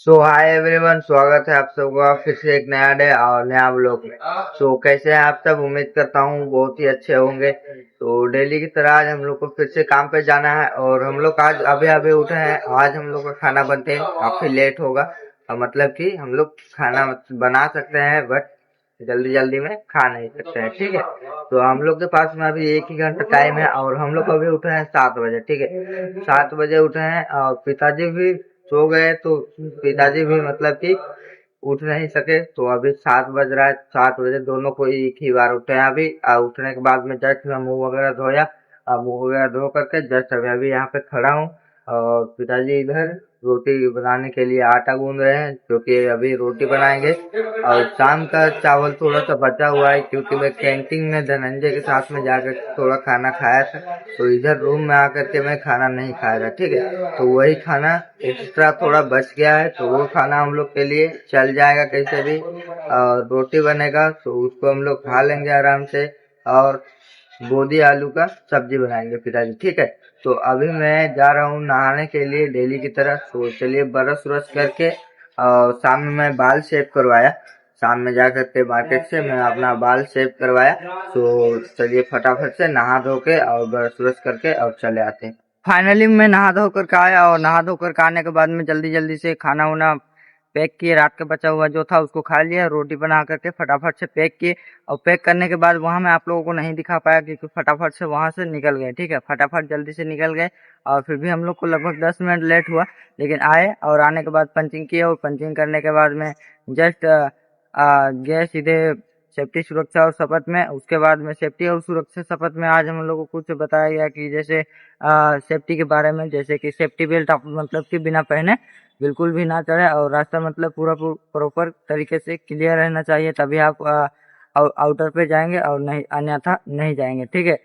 Hi everyone, स्वागत है आप सबका फिर से एक नया डे और नया ब्लॉग में। कैसे हैं आप सब? उम्मीद करता हूँ बहुत ही अच्छे होंगे। डेली की तरह आज हम लोग को फिर से काम पे जाना है और हम लोग आज अभी अभी उठे हैं। आज हम लोग का खाना बनते हैं काफी लेट होगा और मतलब कि हम लोग खाना बना सकते हैं बट जल्दी जल्दी में खा नहीं सकते हैं, ठीक है। तो हम लोग के पास में अभी एक ही घंटा टाइम है और हम लोग अभी उठे हैं 7 बजे, ठीक है। 7 बजे उठे हैं और पिताजी भी सो गए, तो पिताजी भी मतलब कि उठ नहीं सके। तो अभी 7 बज रहा है, 7 बजे दोनों को एक ही बार उठे हैं अभी। उठने के बाद में जस्ट मैं मुंह वगैरह धोया। मुंह वगैरह धो करके जस्ट अभी अभी यहाँ पे खड़ा हूँ और पिताजी इधर रोटी बनाने के लिए आटा गूंद रहे हैं, क्योंकि अभी रोटी बनाएंगे। और शाम का चावल थोड़ा सा बचा हुआ है, क्योंकि मैं कैंटीन में धनंजय के साथ में जाकर थोड़ा खाना खाया था। तो इधर रूम में आकर के मैं खाना नहीं खाया था, ठीक है। तो वही खाना एक्स्ट्रा थोड़ा बच गया है, तो वो खाना हम लोग के लिए चल जाएगा कैसे भी। और रोटी बनेगा तो उसको हम लोग खा लेंगे आराम से। और गोदी आलू का सब्जी बनाएंगे पिताजी, ठीक है। तो अभी मैं जा रहा हूँ नहाने के लिए डेली की तरह। तो चलिए ब्रश व्रश करके और शाम में मैं बाल शेव करवाया। शाम में जा करके मार्केट से मैं अपना बाल शेव करवाया। तो चलिए फटाफट से नहा धो के और ब्रश व्रश करके और चले आते हैं। फाइनली मैं नहा धो कर के आया और नहा धो कर के आने के बाद में जल्दी जल्दी से खाना वाना पैक किए। रात का बचा हुआ जो था उसको खा लिया, रोटी बना करके फटाफट से पैक किए। और पैक करने के बाद वहां मैं आप लोगों को नहीं दिखा पाया क्योंकि फटाफट से वहां से निकल गए, ठीक है। फटाफट जल्दी से निकल गए और फिर भी हम लोग को लगभग 10 मिनट लेट हुआ, लेकिन आए और आने के बाद पंचिंग किए और पंचिंग करने के बाद में जस्ट गए सीधे सेफ्टी सुरक्षा और शपथ में। उसके बाद में सेफ्टी और सुरक्षा शपथ में आज हम लोग को कुछ बताया गया कि जैसे सेफ्टी के बारे में, जैसे कि सेफ्टी बेल्ट आप मतलब कि बिना पहने बिल्कुल भी ना चढ़े और रास्ता मतलब पूरा प्रॉपर तरीके से क्लियर रहना चाहिए, तभी आप आउटर पे जाएंगे और नहीं अन्यथा नहीं जाएंगे, ठीक है।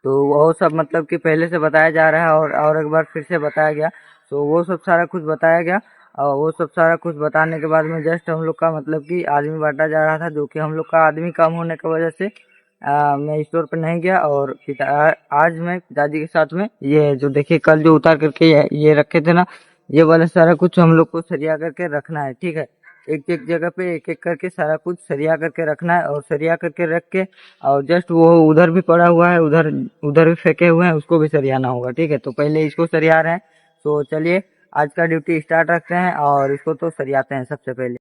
तो वो सब मतलब कि पहले से बताया जा रहा है और एक बार फिर से बताया गया। तो वो सब सारा कुछ बताया गया और वो सब सारा कुछ बताने के बाद में जस्ट हम लोग का मतलब कि आदमी बांटा जा रहा था, जो कि हम लोग का आदमी कम होने की वजह से मैं स्टोर पर नहीं गया। और आज मैं पिताजी के साथ में ये जो देखिए कल जो उतार करके ये रखे थे ना, ये वाला सारा कुछ हम लोग को सरिया करके रखना है, ठीक है। एक एक जगह पे एक एक करके सारा कुछ सरिया करके रखना है और सरिया करके रख के और जस्ट वो उधर भी पड़ा हुआ है, उधर उधर भी फेंके हुए हैं, उसको भी सरियाना होगा, ठीक है। तो पहले इसको सरिया रहे हैं। तो चलिए आज का ड्यूटी स्टार्ट रखते हैं और इसको तो सरियाते हैं सबसे पहले।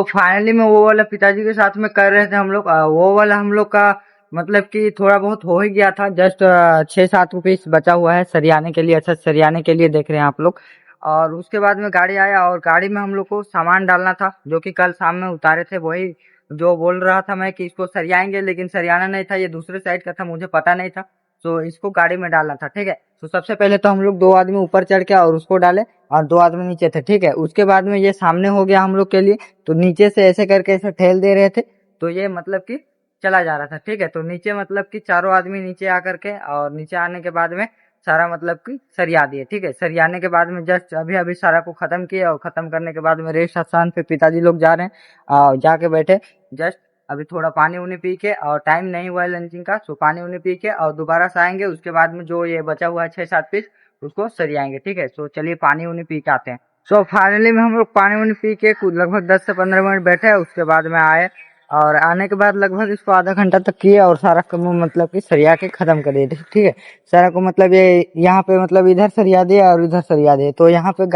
फाइनली मैं वो वाला पिताजी के साथ में कर रहे थे हम लोग। वो वाला हम लोग का मतलब कि थोड़ा बहुत हो ही गया था। जस्ट 6-7 पीस बचा हुआ है सरियाने के लिए। अच्छा, सरियाने के लिए देख रहे हैं आप लोग। और उसके बाद में गाड़ी आया और गाड़ी में हम लोग को सामान डालना था, जो कि कल शाम में उतारे थे। वही जो बोल रहा था मैं कि इसको सरियाएंगे, लेकिन सरियाना नहीं था, ये दूसरे साइड का था, मुझे पता नहीं था। तो इसको गाड़ी में डालना था, ठीक है। तो सबसे पहले तो हम लोग 2 आदमी ऊपर चढ़ के और उसको डाले और 2 आदमी नीचे थे, ठीक है। उसके बाद में ये सामने हो गया हम लोग के लिए। तो नीचे से ऐसे करके ऐसे ठेल दे रहे थे, तो ये मतलब कि चला जा रहा था, ठीक है। तो नीचे मतलब कि चारों आदमी नीचे आकर के और नीचे आने के बाद में सारा मतलब कि सरिया दिए, ठीक है। सरियाने के बाद में जस्ट अभी अभी सारा को खत्म किए और खत्म करने के बाद में रेस्ट स्थान पे पिताजी लोग जा रहे हैं और जाके बैठे। जस्ट अभी थोड़ा पानी उनी पी के और टाइम नहीं हुआ है लंचिंग का, तो पानी उनी पी के और दोबारा से आएंगे। उसके बाद में जो ये बचा हुआ है 6-7 पीस, उसको सरियाएंगे, ठीक है। तो चलिए पानी उनी पी के आते हैं। फाइनली में हम लोग पानी वानी पी के कुछ लगभग 10 से 15 मिनट बैठे। उसके बाद में आए और आने के बाद लगभग इसको आधा घंटा तक किए और सारा काम मतलब कि सरिया के खत्म कर दिए, ठीक है। सारा को मतलब ये यहाँ पे मतलब इधर सरिया दिया और इधर सरिया दिए। तो यहाँ पे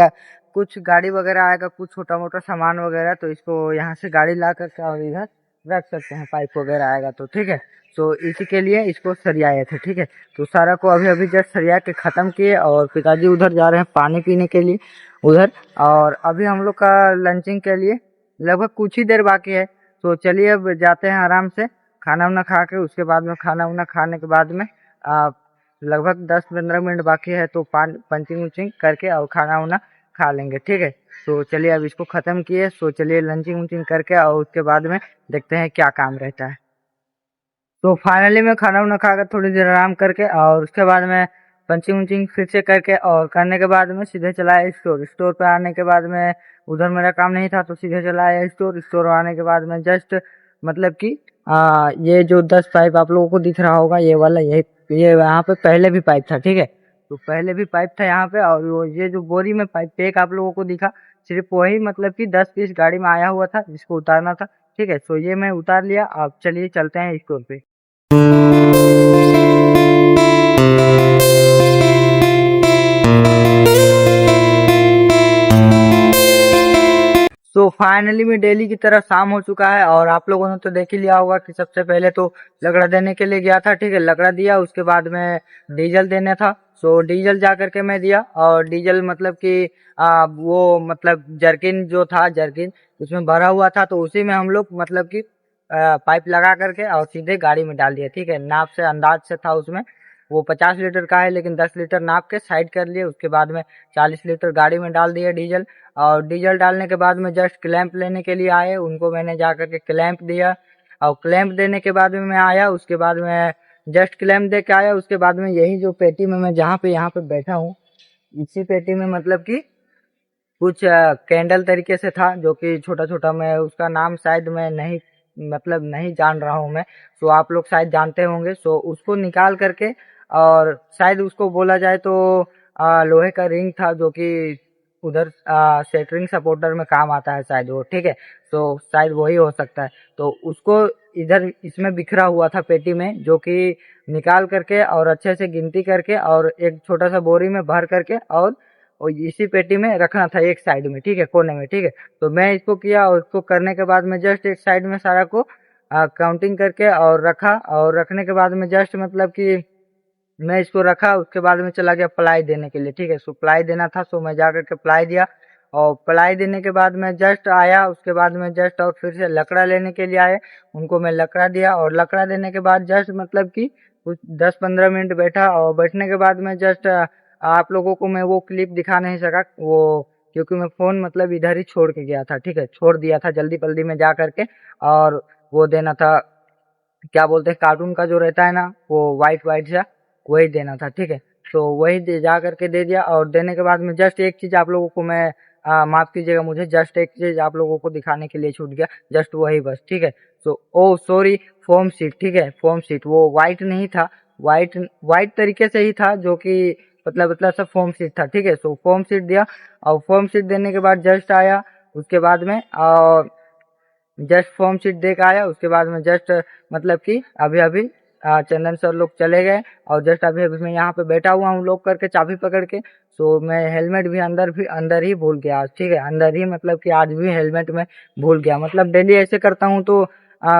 कुछ गाड़ी वगैरह आएगा, कुछ छोटा मोटा सामान वगैरह, तो इसको यहाँ से गाड़ी ला करके और इधर रख सकते हैं। पाइप वगैरह आएगा तो, ठीक है। तो इसी के लिए इसको सरियाए थे, ठीक है। तो सारा को अभी अभी जस्ट सरिया के खत्म किए और पिताजी उधर जा रहे हैं पानी पीने के लिए उधर। और अभी हम लोग का लंचिंग के लिए लगभग कुछ ही देर बाकी है। तो चलिए अब जाते हैं आराम से खाना वाना खा के। उसके बाद में खाना वाना खाने के बाद में लगभग 10-15 मिनट बाकी है, तो पंचिंग उचिंग करके और खाना वाना खा लेंगे, ठीक है। तो चलिए अब इसको खत्म किए। तो चलिए लंचिंग उचिंग करके और उसके बाद में देखते हैं क्या काम रहता है। तो फाइनली मैं खाना वाना खाकर थोड़ी देर आराम करके और उसके बाद में पंचिंग उचिंग फिर से करके और करने के बाद में सीधे चला आया स्टोर। स्टोर पे आने के बाद में उधर मेरा काम नहीं था, तो सीधे चला आया स्टोर। स्टोर आने के बाद में जस्ट मतलब कि ये जो 10 पाइप आप लोगों को दिख रहा होगा, ये वाला ये यहाँ पे पहले भी पाइप था, ठीक है। तो पहले भी पाइप था यहाँ पे, और ये जो बोरी में पाइप एक आप लोगों को दिखा, सिर्फ वही मतलब कि 10 पीस गाड़ी में आया हुआ था जिसको उतारना था, ठीक है। तो ये मैं उतार लिया। अब चलिए चलते हैं स्टोर पे। तो फाइनली में डेली की तरह शाम हो चुका है, और आप लोगों ने तो देख ही लिया होगा कि सबसे पहले तो लकड़ा देने के लिए गया था, ठीक है। लकड़ा दिया, उसके बाद में डीजल देने था। सो डीजल जा करके मैं दिया, और डीजल मतलब कि वो मतलब जर्किन जो था, जर्किन उसमें भरा हुआ था, तो उसी में हम लोग मतलब कि पाइप लगा करके और सीधे गाड़ी में डाल दिया, ठीक है। नाप से अंदाज से था उसमें, वो 50 लीटर का है, लेकिन 10 लीटर नाप के साइड कर लिए। उसके बाद में 40 लीटर गाड़ी में डाल दिया डीजल, और डीजल डालने के बाद में जस्ट क्लैंप लेने के लिए आए, उनको मैंने जा करके क्लैंप दिया। और क्लैंप देने के बाद में मैं आया, उसके बाद में जस्ट क्लैंप दे के आया। उसके बाद में यही जो पेटी में मैं जहाँ पे यहाँ पे बैठा हूँ, इसी पेटी में मतलब कि कुछ कैंडल तरीके से था, जो कि छोटा छोटा, मैं उसका नाम शायद मैं नहीं मतलब नहीं जान रहा हूँ मैं। तो आप लोग शायद जानते होंगे। सो उसको निकाल करके, और शायद उसको बोला जाए तो लोहे का रिंग था, जो कि उधर सेटरिंग सपोर्टर में काम आता है शायद वो, ठीक है। तो शायद वही हो सकता है। तो उसको इधर इसमें बिखरा हुआ था पेटी में, जो कि निकाल करके और अच्छे से गिनती करके और एक छोटा सा बोरी में भर करके और इसी पेटी में रखना था एक साइड में, ठीक है, कोने में, ठीक है। तो मैं इसको किया, और इसको करने के बाद में जस्ट एक साइड में सारा को काउंटिंग करके और रखा, और रखने के बाद में जस्ट मतलब कि मैं इसको रखा। उसके बाद में चला गया प्लाई देने के लिए, ठीक है। सो प्लाई देना था, सो मैं जा करके प्लाई दिया, और प्लाई देने के बाद में जस्ट आया। उसके बाद में जस्ट और फिर से लकड़ा लेने के लिए आए, उनको मैं लकड़ा दिया, और लकड़ा देने के बाद जस्ट मतलब कि कुछ 10-15 मिनट बैठा, और बैठने के बाद में जस्ट आप लोगों को मैं वो क्लिप दिखा नहीं सका, वो क्योंकि मैं फोन मतलब इधर ही छोड़ के गया था, ठीक है, छोड़ दिया था जल्दी जल्दी में जा करके। और वो देना था, क्या बोलते हैं, कार्टून का जो रहता है ना, वो व्हाइट व्हाइट सा, वही देना था, ठीक है। तो वही जा करके दे दिया, और देने के बाद में जस्ट एक चीज आप लोगों को मैं माफ कीजिएगा, मुझे जस्ट एक चीज आप लोगों को दिखाने के लिए छूट गया, जस्ट वही बस, ठीक है। तो ओ सॉरी, फोम सीट, ठीक है, फोम सीट, वो व्हाइट नहीं था, व्हाइट व्हाइट तरीके से ही था, जो कि मतलब सब फोम सीट था, ठीक है। तो फोम सीट दिया, और फोम सीट देने के बाद जस्ट आया। उसके बाद में और जस्ट फॉर्म शीट दे के आया। उसके बाद में जस्ट मतलब कि अभी अभी चंदन सर लोग चले गए, और जस्ट अभी अभी मैं यहाँ पे बैठा हुआ हूँ लॉक करके, चाबी पकड़ के। सो मैं हेलमेट भी अंदर ही भूल गया आज, ठीक है, अंदर ही, मतलब कि आज भी हेलमेट में भूल गया। मतलब डेली ऐसे करता हूँ, तो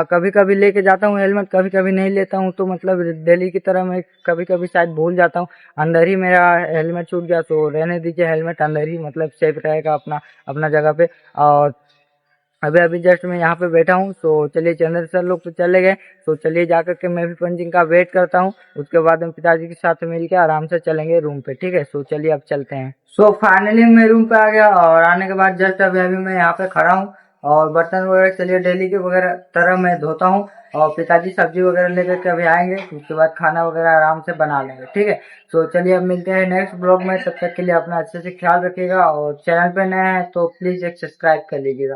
कभी कभी लेके जाता हूँ हेलमेट, कभी कभी नहीं लेता हूँ, तो मतलब डेली की तरह मैं कभी कभी शायद भूल जाता हूँ। अंदर ही मेरा हेलमेट छूट गया, तो रहने दीजिए, हेलमेट अंदर ही मतलब सेफ रहेगा अपना अपना जगह पे। और अभी अभी जस्ट मैं यहाँ पे बैठा हूँ। तो चलिए, चंद्र सर लोग तो चले गए, तो चलिए जाकर के मैं भी पंचिंग का वेट करता हूँ। उसके बाद हम पिताजी के साथ मिलकर आराम से चलेंगे रूम पे, ठीक है। सो चलिए अब चलते हैं। सो फाइनली मैं रूम पे आ गया, और आने के बाद जस्ट अभी अभी मैं यहाँ पे खड़ा हूँ, और बर्तन वगैरह चलिए डेली के वगैरह तरह मैं धोता हूँ, और पिताजी सब्जी वगैरह लेकर के अभी आएंगे, उसके बाद खाना वगैरह आराम से बना लेंगे, ठीक है। तो चलिए अब मिलते हैं नेक्स्ट ब्लॉग में, तब तक के लिए अपना अच्छे से ख्याल रखिएगा, और चैनल पे नए हैं तो प्लीज एक सब्सक्राइब कर लीजिएगा।